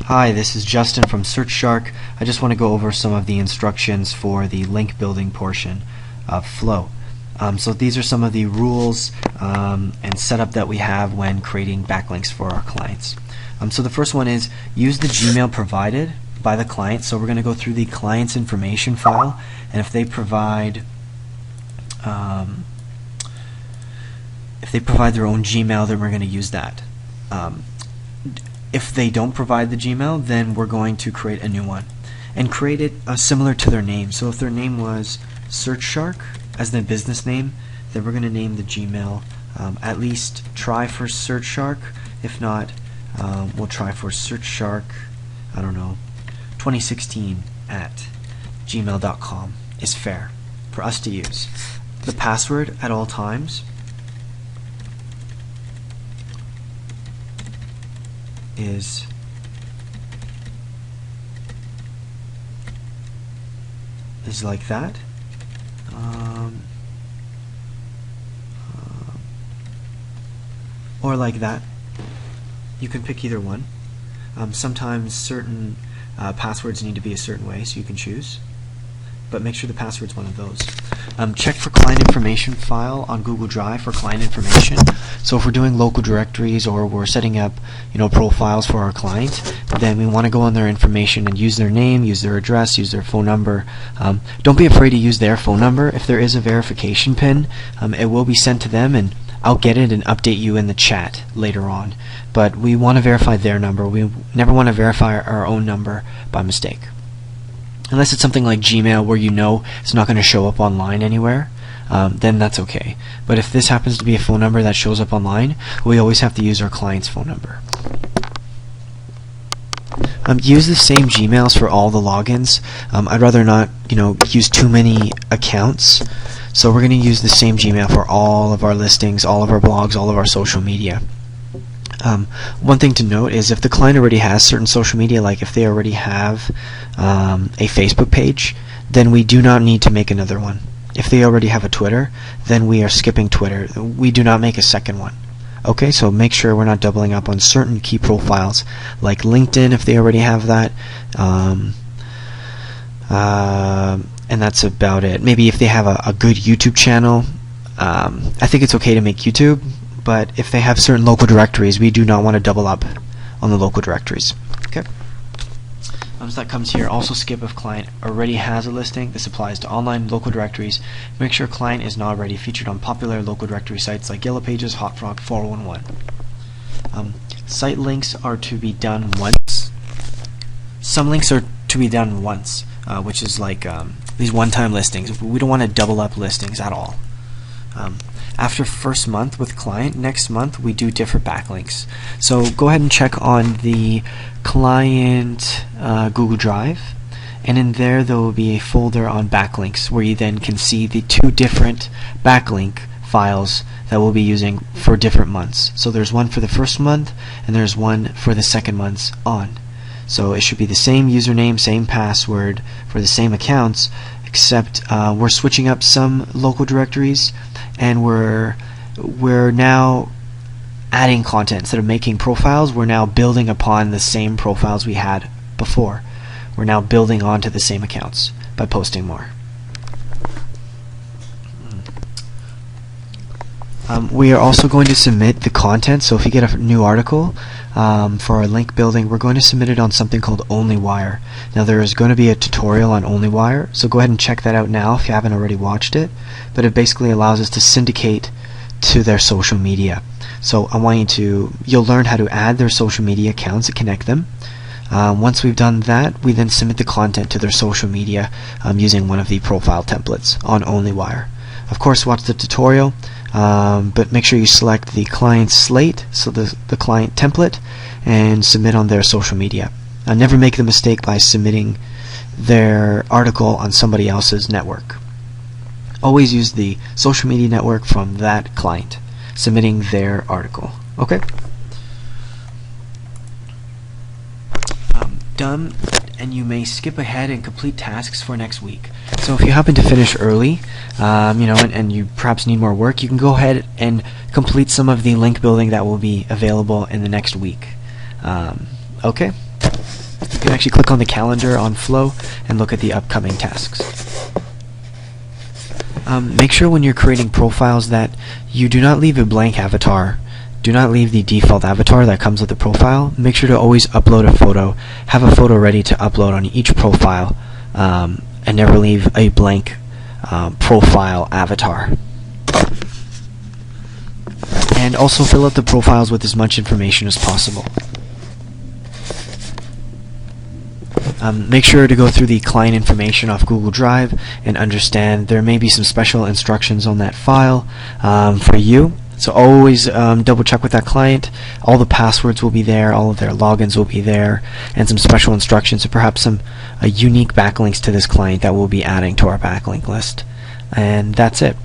Hi, this is Justin from Surfshark. I just want to go over some of the instructions for the link building portion of Flow. So these are some of the rules and setup that we have when creating backlinks for our clients. So the first one is use the Gmail provided by the client. So we're going to go through the client's information file, and if they provide their own Gmail, then we're going to use that. If they don't provide the Gmail, then we're going to create a new one and create it similar to their name. So if their name was Surfshark as their business name, then we're going to name the Gmail at least try for Surfshark. If not, we'll try for Surfshark, I don't know, 2016 at gmail.com is fair for us to use. The password at all times is like that. Or like that. You can pick either one. Sometimes certain passwords need to be a certain way, so you can choose. But make sure the password's one of those. Check for client information file on Google Drive for client information. So if we're doing local directories or we're setting up, profiles for our client, then we want to go on their information and use their name, use their address, use their phone number. Don't be afraid to use their phone number. If there is a verification pin, it will be sent to them, and I'll get it and update you in the chat later on. But we want to verify their number. We never want to verify our own number by mistake. Unless it's something like Gmail where it's not going to show up online anywhere, then that's okay. But if this happens to be a phone number that shows up online, we always have to use our client's phone number. Use the same Gmails for all the logins. I'd rather not use too many accounts. So we're going to use the same Gmail for all of our listings, all of our blogs, all of our social media. One thing to note is if the client already has certain social media, like if they already have a Facebook page, then we do not need to make another one. If they already have a Twitter, then we are skipping Twitter. We do not make a second one. Okay, so make sure we're not doubling up on certain key profiles, like LinkedIn if they already have that. And that's about it. Maybe if they have a good YouTube channel, I think it's okay to make YouTube. But if they have certain local directories, we do not want to double up on the local directories. Okay. So that comes here. Also skip if client already has a listing. This applies to online local directories. Make sure client is not already featured on popular local directory sites like Yellow Pages, HotFrog, 411. Site links are to be done once. Some links are to be done once, which is like these one-time listings. We don't want to double up listings at all. After first month with client, next month we do different backlinks. So go ahead and check on the client Google Drive, and in there will be a folder on backlinks where you then can see the two different backlink files that we'll be using for different months. So there's one for the first month and there's one for the second month's on. So it should be the same username, same password for the same accounts, except we're switching up some local directories, and we're now adding content. Instead of making profiles, we're now building upon the same profiles we had before. We're now building onto the same accounts by posting more. We are also going to submit the content. So if you get a new article for our link building, we're going to submit it on something called OnlyWire. Now there is going to be a tutorial on OnlyWire, so go ahead and check that out now if you haven't already watched it. But it basically allows us to syndicate to their social media. So I want you'll learn how to add their social media accounts and connect them. Once we've done that, we then submit the content to their social media using one of the profile templates on OnlyWire. Of course, watch the tutorial, but make sure you select the client slate, so the client template, and submit on their social media. Never make the mistake by submitting their article on somebody else's network. Always use the social media network from that client, submitting their article. Okay? Done, and you may skip ahead and complete tasks for next week. So if you happen to finish early, and you perhaps need more work, you can go ahead and complete some of the link building that will be available in the next week. Okay? can actually click on the calendar on Flow and look at the upcoming tasks. Make sure when you're creating profiles that you do not leave a blank avatar. Do not leave the default avatar that comes with the profile. Make sure to always upload a photo. Have a photo ready to upload on each profile, and never leave a blank profile avatar. And also fill out the profiles with as much information as possible. Make sure to go through the client information off Google Drive and understand there may be some special instructions on that file for you. So always double check with that client. All the passwords will be there, all of their logins will be there, and some special instructions, or perhaps some unique backlinks to this client that we'll be adding to our backlink list. And that's it.